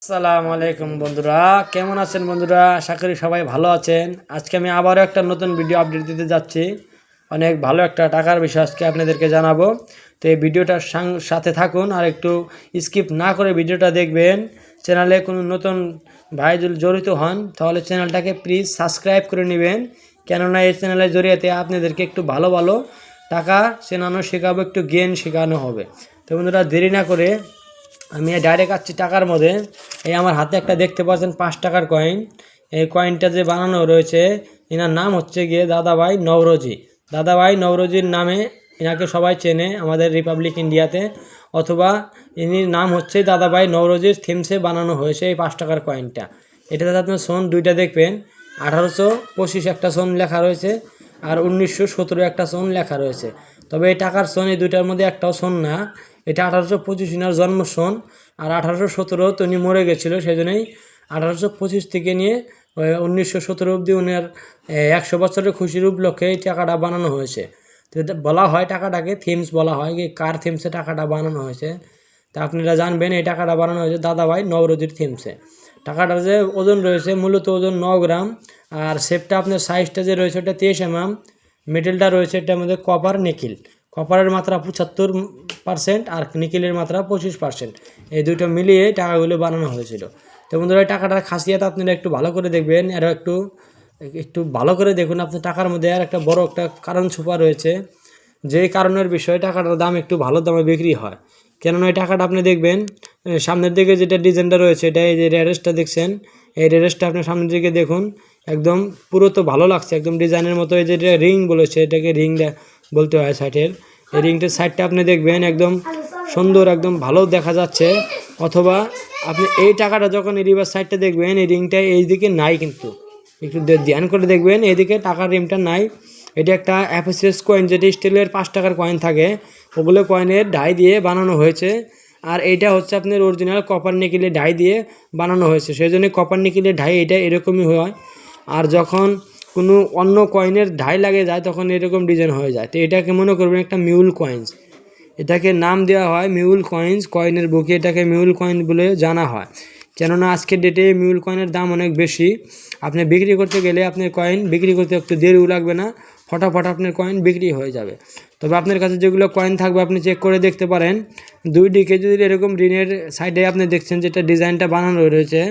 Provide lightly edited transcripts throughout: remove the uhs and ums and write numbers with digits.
আসসালামু আলাইকুম বন্ধুরা, কেমন আছেন বন্ধুরা? আশা করি সবাই ভালো আছেন। আজকে আমি আবারও একটা নতুন ভিডিও আপডেট দিতে যাচ্ছি। অনেক ভালো একটা টাকার বিষয় আজকে আপনাদেরকে জানাবো। তো এই ভিডিওটার সাথে থাকুন আর একটু স্কিপ না করে ভিডিওটা দেখবেন। চ্যানেলে কোনো নতুন ভাই যদি জড়িত হন তাহলে চ্যানেলটাকে প্লিজ সাবস্ক্রাইব করে নেবেন, কেননা এই চ্যানেলের জড়িয়েতে আপনাদেরকে একটু ভালো ভালো টাকা চেনানো শেখাবো, একটু জ্ঞান শেখানো হবে। তো বন্ধুরা, দেরি না করে আমি ডাইরেক্ট আসছি টাকার মধ্যে। এই আমার হাতে একটা দেখতে পাচ্ছেন 5 টাকার কয়েন। এই কয়েনটা যে বানানো রয়েছে, এনার নাম হচ্ছে গিয়ে দাদাভাই নওরোজি। দাদাভাই নওরোজির নামে এনাকে সবাই চেনে আমাদের রিপাবলিক ইন্ডিয়াতে, অথবা ইনির নাম হচ্ছে দাদাভাই নওরোজির থিমসে বানানো হয়েছে এই 5 টাকার কয়েনটা। এটাতে আপনার সন দুইটা দেখবেন, 1825 একটা সন লেখা রয়েছে আর 1917 একটা সন লেখা রয়েছে। তবে এই টাকার সন এই দুইটার মধ্যে একটাও সন না। এটা 1825 ইনার জন্ম সন, আর 1817 তো উনি মরে গেছিলো, সেই জন্যই 1825 থেকে নিয়ে 1917 অবধি উনার 100 বছরের খুশির উপলক্ষে এই টাকাটা বানানো হয়েছে। তো এটা বলা হয়, টাকাটাকে থিমস বলা হয়, কি কার থিমসে টাকাটা বানানো হয়েছে। তা আপনারা জানবেন এই টাকাটা বানানো হয়েছে দাদাভাই নওরোজির থিমসে। টাকাটার যে ওজন রয়েছে, মূলত ওজন 9 গ্রাম, আর শেপটা আপনার সাইজটা যে রয়েছে ওটা 23 mm। মেটেলটা রয়েছে এটার মধ্যে কপার নিকেল। কপারের মাত্রা 75% আর নিকেলের মাত্রা 25%। এই দুটো মিলিয়ে টাকাগুলো বানানো হয়েছিল। তো বন্ধুরা, এই টাকাটার খাসিয়াত আপনারা একটু ভালো করে দেখবেন, আর একটু একটু ভালো করে দেখুন। আপনার টাকার মধ্যে আর একটা বড় একটা কারণ ছুপা রয়েছে, যেই কারণের বিষয়ে টাকাটার দাম একটু ভালো দামে বিক্রি হয়। কেননা এই টাকাটা আপনি দেখবেন সামনের দিকে যেটা ডিজাইনটা রয়েছে, এটা এই যে রেডেসটা দেখছেন, এই রেডেসটা আপনি সামনের দিকে দেখুন, একদম পুরো তো ভালো লাগছে, একদম ডিজাইনের মতো। এই যে রিং বলেছে, এটাকে রিং বলতে হয় সাইডের। এই রিংটার সাইডটা আপনি দেখবেন একদম সুন্দর, একদম ভালো দেখা যাচ্ছে। অথবা আপনি এই টাকাটা যখন এই রিভার সাইডটা দেখবেন, এই রিংটা এই দিকে নাই, কিন্তু একটু ধ্যান করে দেখবেন এইদিকে টাকার রিংটা নাই। এটা একটা অ্যাপোসিয়াস কয়েন, যেটি স্টিলের 5 টাকার কয়েন থাকে, ওগুলো কয়েনের ডাই দিয়ে বানানো হয়েছে। আর এইটা হচ্ছে আপনার অরিজিনাল কপার নিকেলের ডাই দিয়ে বানানো হয়েছে, সেই জন্য কপার নিকেলের ডাই এটা এরকমই হয়। আর যখন কোনো অন্য কয়েনের ঢাই লাগে যায় তখন এরকম ডিজাইন হয়ে যায়। তো এটাকে মনে করবেন একটা মিউল কয়েন্স, এটাকে নাম দেওয়া হয় মিউল কয়েন্স। কয়েনের বুকে এটাকে মিউল কয়েন বলে জানা হয়, কেননা আজকের ডেটে মিউল কয়েনের দাম অনেক বেশি। আপনি বিক্রি করতে গেলে আপনার কয়েন বিক্রি করতে একটু দেরিও লাগবে না, ফটাফট আপনার কয়েন বিক্রি হয়ে যাবে। তবে আপনার কাছে যেগুলো কয়েন থাকবে আপনি চেক করে দেখতে পারেন। দুই দিকে যদি এরকম রিনের সাইডে আপনি দেখছেন যেটা ডিজাইনটা বানানো রয়েছে,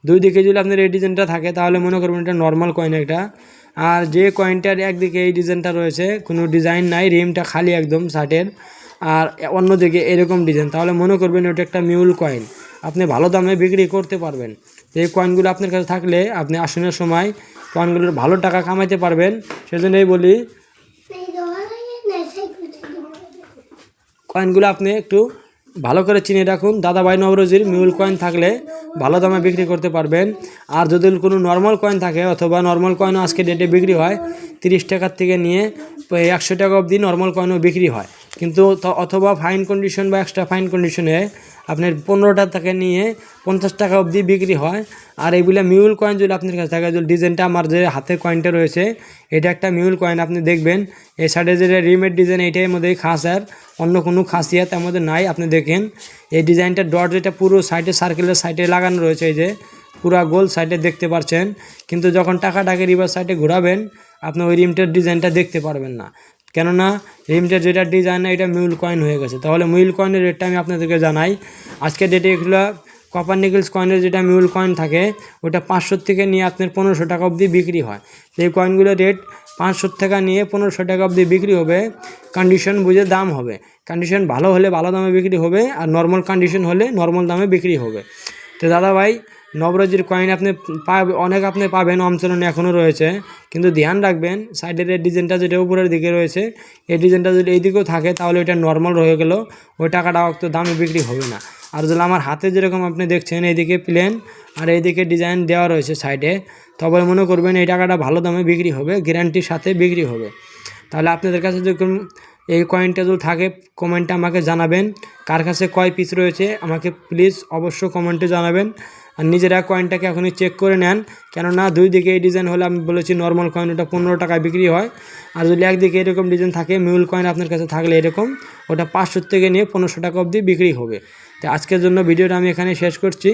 দুই দিকে যদি আপনার এই ডিজাইনটা থাকে তাহলে মনে করবেন এটা নর্মাল কয়েন একটা। আর যে কয়েনটার একদিকে এই ডিজাইনটা রয়েছে, কোনো ডিজাইন নাই, রিমটা খালি একদম শার্টের, আর অন্যদিকে এরকম ডিজাইন, তাহলে মনে করবেন ওটা একটা মিউল কয়েন। আপনি ভালো দামে বিক্রি করতে পারবেন। তো এই কয়েনগুলো আপনার কাছে থাকলে আপনি আসনের সময় কয়েনগুলোর ভালো টাকা কামাইতে পারবেন। সেজন্যই বলি কয়েনগুলো আপনি একটু ভালো করে চিনে রাখুন। দাদাভাই নওরোজির মিউল কয়েন থাকলে ভালো দামে বিক্রি করতে পারবেন। আর যদি কোনো নর্মাল কয়েন থাকে, অথবা নর্মাল কয়েনও আজকে ডেটে বিক্রি হয় 30 টাকার থেকে নিয়ে 100 টাকা অবধি নর্মাল কয়েনও বিক্রি হয়, কিন্তু অথবা ফাইন কন্ডিশন বা এক্সট্রা ফাইন কন্ডিশনে আপনার 15 থেকে নিয়ে 50 টাকা অবধি বিক্রি হয়। আর এইগুলো মিউল কয়েন যদি আপনার কাছে থাকে, যদি ডিজাইনটা আমার যে হাতের কয়েনটা রয়েছে এটা একটা মিউল কয়েন, আপনি দেখবেন এই সাইডে যে রিমেড ডিজাইন এইটার মধ্যেই খাস, আর অন্য কোনো খাসিয়াত এর মধ্যে নাই। আপনি দেখেন এই ডিজাইনটা ডট যেটা পুরো সাইডে সার্কেলের সাইডে লাগানো রয়েছে, এই যে পুরা গোল সাইডে দেখতে পাচ্ছেন, কিন্তু যখন টাকাটাকে রিভার সাইডে ঘোরাবেন আপনি ওই রিমটার ডিজাইনটা দেখতে পারবেন না, কেননা রিমটার যেটা ডিজাইন এটা মিউল কয়েন হয়ে গেছে। তাহলে মিউল কয়েনের রেটটা আমি আপনাদেরকে জানাই। আজকের ডেটে এগুলো কপার নিকেলস কয়েনের যেটা মিউল কয়েন থাকে ওটা 500 থেকে নিয়ে আপনার 1500 টাকা অবধি বিক্রি হয়। এই কয়েনগুলোর রেট 500 টাকা নিয়ে 1500 টাকা অবধি বিক্রি হবে। কন্ডিশন বুঝে দাম হবে, কন্ডিশন ভালো হলে ভালো দামে বিক্রি হবে, আর নর্মাল কন্ডিশন হলে নর্মাল দামে বিক্রি হবে। তো দাদাভাই নওরোজির কয়েন আপনি অনেক আপনি পাবেন, অঞ্চলনে এখনও রয়েছে, কিন্তু ধ্যান রাখবেন সাইডের এই ডিজাইনটা যেটা উপরের দিকে রয়েছে এই ডিজাইনটা যদি এই দিকেও থাকে তাহলে ওইটা নর্মাল রয়ে গেল, ওই টাকাটা একটু দামে বিক্রি হবে না। আর যদি আমার হাতে যেরকম আপনি দেখছেন এইদিকে প্লেন আর এইদিকে ডিজাইন দেওয়া রয়েছে সাইডে, তবে মনে করবেন এই টাকাটা ভালো দামে বিক্রি হবে, গ্যারান্টির সাথে বিক্রি হবে। তাহলে আপনাদের কাছে যখন এই কয়েনটা যদি থাকে কমেন্টে আমাকে জানাবেন, কার কাছে কয় পিস রয়েছে আমাকে প্লিজ অবশ্য কমেন্টে জানাবেন। আর নিজেরা কয়েনটাকে এখনই চেক করে নেন, কেননা দুই দিকে এই ডিজাইন হলে আমি বলেছি নর্মাল কয়েন ওটা 15 টাকায় বিক্রি হয়, আর যদি একদিকে এরকম ডিজাইন থাকে মিউল কয়েন আপনার কাছে থাকলে এরকম ওটা 500 থেকে নিয়ে 1500 টাকা অবধি বিক্রি হবে। তো আজকের জন্য ভিডিওটা আমি এখানে শেষ করছি।